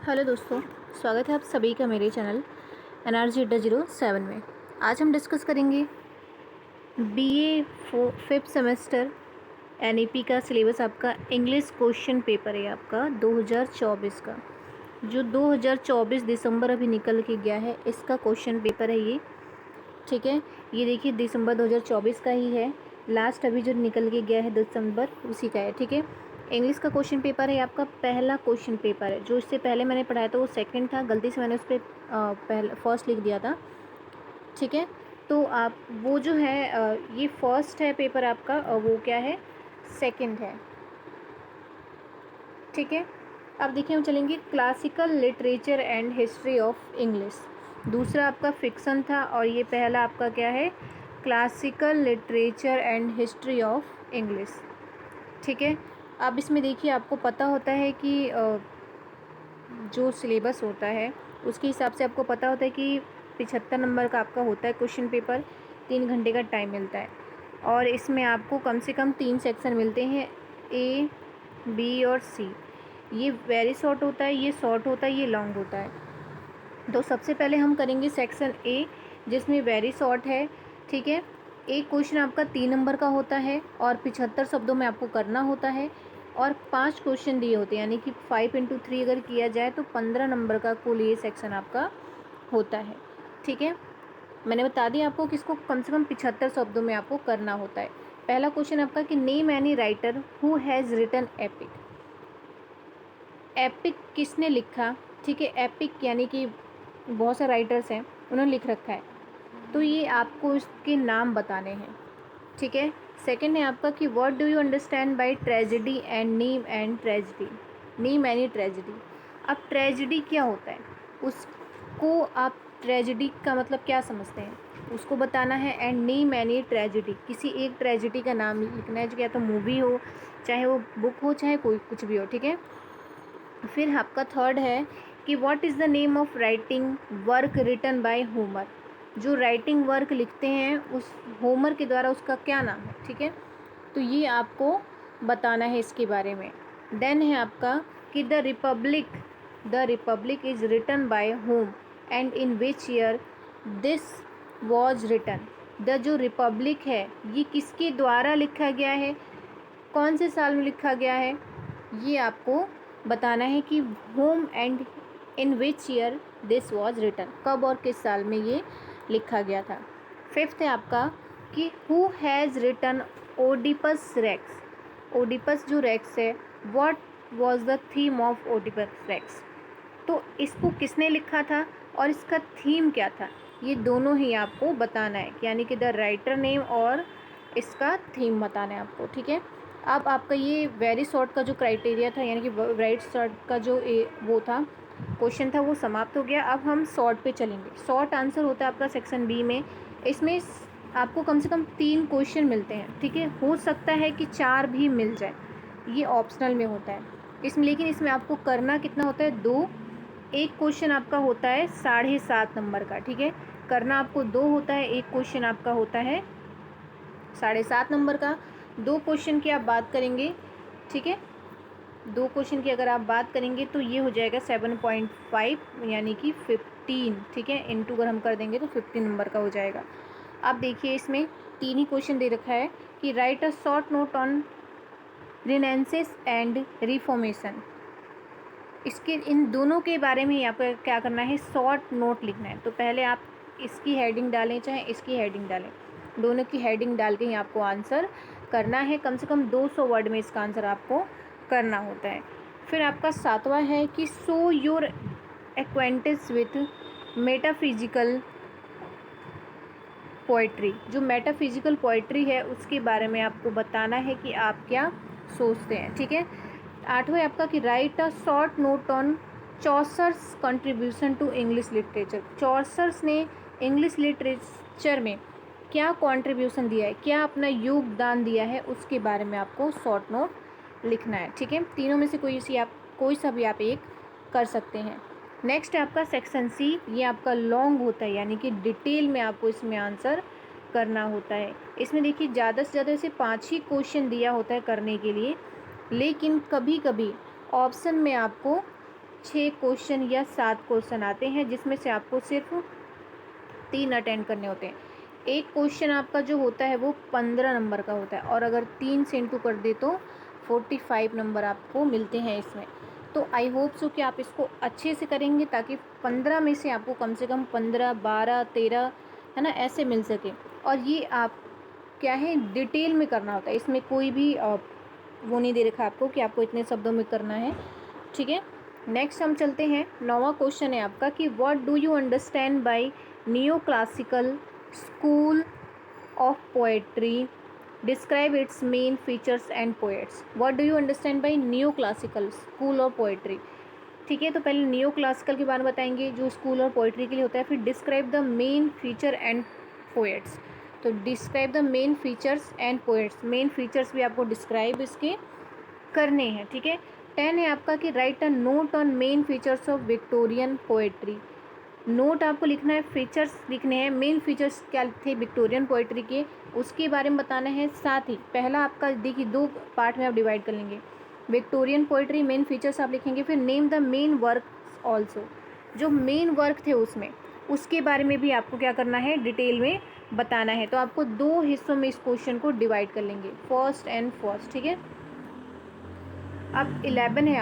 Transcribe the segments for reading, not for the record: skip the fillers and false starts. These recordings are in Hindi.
हेलो दोस्तों, स्वागत है आप सभी का मेरे चैनल NRG अड्डा 07 में। आज हम डिस्कस करेंगे BA फिफ्थ सेमेस्टर NEP का सिलेबस। आपका इंग्लिश क्वेश्चन पेपर है आपका 2024 का, जो 2024 दिसंबर अभी निकल के गया है, इसका क्वेश्चन पेपर है ये। ठीक है, ये देखिए दिसंबर 2024 का ही है। लास्ट अभी जो निकल के गया है दिसंबर, उसी का है। ठीक है, इंग्लिश का क्वेश्चन पेपर है आपका, पहला क्वेश्चन पेपर है। जो इससे पहले मैंने पढ़ाया था वो सेकंड था, गलती से मैंने उस पर पहले फर्स्ट लिख दिया था। ठीक है, तो आप वो जो है ये फर्स्ट है पेपर आपका, और वो क्या है, सेकंड है। ठीक है, अब देखिए हम चलेंगे classical literature and history of English. दूसरा आपका फिक्सन था, और ये पहला आपका क्या है, classical literature and history of English. ठीक है, अब इसमें देखिए आपको पता होता है कि जो सिलेबस होता है उसके हिसाब से आपको पता होता है कि 75 नंबर का आपका होता है क्वेश्चन पेपर। 3 घंटे का टाइम मिलता है, और इसमें आपको कम से कम 3 सेक्शन मिलते हैं, A, B और C। ये वेरी शॉर्ट होता है, ये शॉर्ट होता है, ये लॉन्ग होता है। तो सबसे पहले हम करेंगे सेक्शन A, जिसमें वेरी शॉर्ट है। ठीक है, एक क्वेश्चन आपका 3 नंबर का होता है, और 75 शब्दों में आपको करना होता है, और 5 क्वेश्चन दिए होते हैं, यानी कि 5 इंटू 3 अगर किया जाए तो 15 नंबर का कुल ये सेक्शन आपका होता है। ठीक है, मैंने बता दिया आपको कि इसको कम से कम 75 शब्दों में आपको करना होता है। पहला क्वेश्चन आपका कि name any writer who has written epic. Epic किसने लिखा। ठीक है, एपिक यानी कि बहुत से राइटर्स हैं, उन्होंने लिख रखा है, तो ये आपको इसके नाम बताने हैं। ठीक है, सेकंड है आपका कि what do you understand bye tragedy and Neem and tragedy, Neem any tragedy. अब ट्रेजेडी क्या होता है, उसको आप ट्रेजेडी का मतलब क्या समझते हैं, उसको बताना है। एंड नीम एनी ट्रेजेडी, किसी एक ट्रेजेडी का नाम लिखना है, जो या तो मूवी हो, चाहे वो बुक हो, चाहे कोई कुछ भी हो। ठीक है, फिर आपका थर्ड है कि what is the name of writing work written by Homer. जो राइटिंग वर्क लिखते हैं उस होमर के द्वारा, उसका क्या नाम है। ठीक है, तो ये आपको बताना है इसके बारे में। देन है आपका कि the Republic is written by whom and in which year this was written. The जो रिपब्लिक है ये किसके द्वारा लिखा गया है, कौन से साल में लिखा गया है, ये आपको बताना है कि whom and in which year this was written, कब और किस साल में ये लिखा गया था। फिफ्थ है आपका कि who has written Oedipus Rex. Oedipus जो रेक्स है, what was the theme of Oedipus Rex. तो इसको किसने लिखा था और इसका थीम क्या था, ये दोनों ही आपको बताना है, यानी कि द राइटर नेम और इसका थीम बताना है आपको। ठीक है, अब आपका ये वेरी शॉर्ट का जो क्राइटेरिया था, यानी कि वेरी शॉर्ट का जो वो था क्वेश्चन था, वो समाप्त हो गया। अब हम शॉर्ट पे चलेंगे। शॉर्ट आंसर होता है आपका सेक्शन B में। इसमें आपको कम से कम 3 क्वेश्चन मिलते हैं। ठीक है, हो सकता है कि 4 भी मिल जाए, ये ऑप्शनल में होता है इसमें, लेकिन इसमें आपको करना कितना होता है, 2। एक क्वेश्चन आपका होता है 7.5 नंबर का। ठीक है, करना आपको 2 होता है, एक क्वेश्चन आपका होता है 7.5 नंबर का। 2 क्वेश्चन की आप बात करेंगे, ठीक है, 2 क्वेश्चन की अगर आप बात करेंगे तो ये हो जाएगा 7.5, यानी कि 15। ठीक है, इंटू अगर हम कर देंगे तो 15 नंबर का हो जाएगा। अब देखिए इसमें 3 ही क्वेश्चन दे रखा है कि write a short note on renaissance and reformation. इसके इन दोनों के बारे में ही आपको क्या करना है, शॉर्ट नोट लिखना है। तो पहले आप इसकी हेडिंग डालें, चाहे इसकी हेडिंग डालें, दोनों की हेडिंग डाल के ही आपको आंसर करना है। कम से कम 200 वर्ड में इसका आंसर आपको करना होता है। फिर आपका 7वां है कि show your acquaintance with metaphysical poetry. जो मेटाफिजिकल पोइट्री है उसके बारे में आपको बताना है कि आप क्या सोचते हैं। ठीक है, 8वां आपका कि write a short note on Chaucer's contribution to English literature. Chaucer's ने इंग्लिश लिटरेचर में क्या कंट्रीब्यूशन दिया है, क्या अपना योगदान दिया है, उसके बारे में आपको शॉर्ट नोट लिखना है। ठीक है, तीनों में से कोई सा भी आप एक कर सकते हैं। नेक्स्ट है आपका सेक्शन C। ये आपका लॉन्ग होता है, यानी कि डिटेल में आपको इसमें आंसर करना होता है। इसमें देखिए ज़्यादा से ज़्यादा इसे 5 ही क्वेश्चन दिया होता है करने के लिए, लेकिन कभी कभी ऑप्शन में आपको 6 क्वेश्चन या 7 क्वेश्चन आते हैं, जिसमें से आपको सिर्फ 3 अटेंड करने होते हैं। एक क्वेश्चन आपका जो होता है वो 15 नंबर का होता है, और अगर 3 से इंटू कर दे तो 45 नंबर आपको मिलते हैं इसमें। तो आई होप सो कि आप इसको अच्छे से करेंगे, ताकि 15 में से आपको कम से कम 15, 12, 13 है ना ऐसे मिल सके। और ये आप क्या है डिटेल में करना होता है, इसमें कोई भी वो नहीं दे रखा आपको कि आपको इतने शब्दों में करना है, ठीक है। नेक्स्ट हम चलते हैं, 9वां क्वेश्चन है आपका कि what do you understand bye neo classical school of poetry, describe it's main features and poets. What do you understand bye neo classical school of poetry, ठीक है। तो पहले नियो क्लासिकल के बारे में बताएंगे जो स्कूल और पोएट्री के लिए होता है, फिर describe the main feature and poets. तो describe the main features and poets, main features भी आपको डिस्क्राइब इसके करने हैं, ठीक है। 10 है आपका कि write a note on main features of Victorian poetry. Note आपको लिखना है, फीचर्स लिखने हैं, मेन फीचर्स क्या थे विक्टोरियन पोएट्री के, उसके बारे में बताना है। साथ ही पहला आपका देखिए 2 पार्ट में आप डिवाइड कर लेंगे, विक्टोरियन पोएट्री मेन फीचर्स आप लिखेंगे, फिर name the main work also, जो मेन वर्क थे उसमें उसके बारे में भी आपको क्या करना है डिटेल में बताना है। तो आपको 2 हिस्सों में इस क्वेश्चन को डिवाइड कर लेंगे, फर्स्ट एंड फर्स्ट, ठीक है। अब 11 है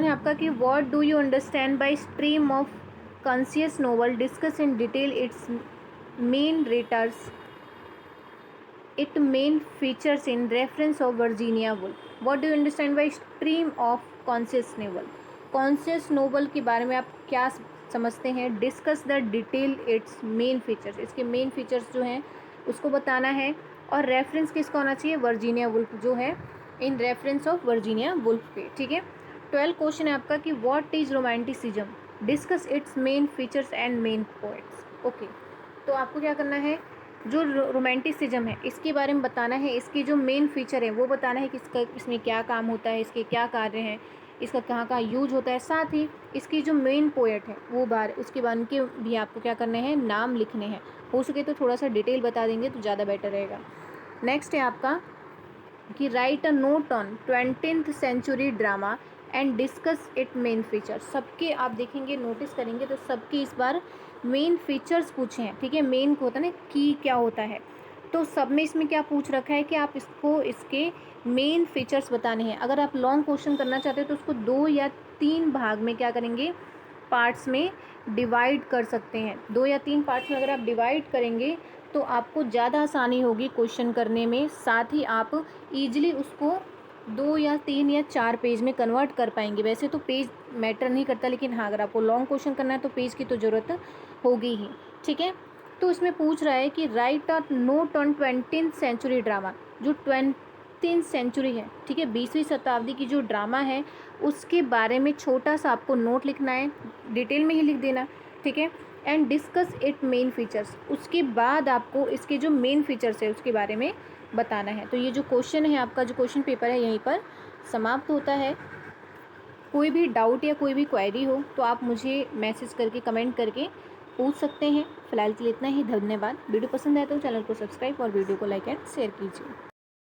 आपका कि what do you understand by stream of conscious novel, discuss in detail its main writers, it main features in reference of Virginia Woolf. What do you understand by stream of conscious novel, conscious novel के बारे में आप क्या समझते हैं। Discuss the detail its main features, इसके मेन फीचर्स जो हैं उसको बताना है। और रेफरेंस किसका होना चाहिए, वर्जीनिया वुल्फ जो है, इन रेफरेंस ऑफ वर्जीनिया वुल्फ पे, ठीक है। 12 क्वेश्चन है आपका कि what is romanticism, discuss it's main features and main poets. Okay, तो आपको क्या करना है, जो रोमांटिसिज्म है इसके बारे में बताना है, इसकी जो मेन फीचर है वो बताना है कि इसमें क्या काम होता है, इसके क्या कार्य हैं, इसका कहाँ कहाँ यूज होता है। साथ ही इसकी जो मेन पोएट है वो उसके बारे के भी आपको क्या करने हैं, नाम लिखने हैं। हो सके तो थोड़ा सा डिटेल बता देंगे तो ज़्यादा बेटर रहेगा। नेक्स्ट है आपका कि write a note on 20th century drama and discuss it main features. सबके आप देखेंगे नोटिस करेंगे तो सबके इस बार मेन फीचर्स पूछे हैं, ठीक है। मेन को होता है ना की क्या होता है, तो सब में इसमें क्या पूछ रखा है कि आप इसको इसके मेन फीचर्स बताने हैं। अगर आप लॉन्ग क्वेश्चन करना चाहते हो तो उसको 2 या 3 भाग में क्या करेंगे, पार्ट्स में डिवाइड कर सकते हैं। 2 या 3 पार्ट्स में अगर आप डिवाइड करेंगे तो आपको ज़्यादा आसानी होगी क्वेश्चन करने में। साथ ही आप ईजिली उसको 2 या 3 या 4 पेज में कन्वर्ट कर पाएंगे। वैसे तो पेज मैटर नहीं करता, लेकिन हाँ अगर आपको लॉन्ग क्वेश्चन करना है तो पेज की तो ज़रूरत होगी ही, ठीक है। तो इसमें पूछ रहा है कि write a note on 20th century drama, जो 20th सेंचुरी है, ठीक है, 20वीं शताब्दी की जो ड्रामा है उसके बारे में छोटा सा आपको नोट लिखना है, डिटेल में ही लिख देना, ठीक है। And discuss it main features, उसके बाद आपको इसके जो मेन फीचर्स है उसके बारे में बताना है। तो ये जो क्वेश्चन है आपका, जो क्वेश्चन पेपर है यहीं पर समाप्त होता है। कोई भी डाउट या कोई भी क्वेरी हो तो आप मुझे मैसेज करके कमेंट करके पूछ सकते हैं। फिलहाल के लिए इतना ही, धन्यवाद। वीडियो पसंद आए तो चैनल को सब्सक्राइब और वीडियो को लाइक एंड शेयर कीजिए।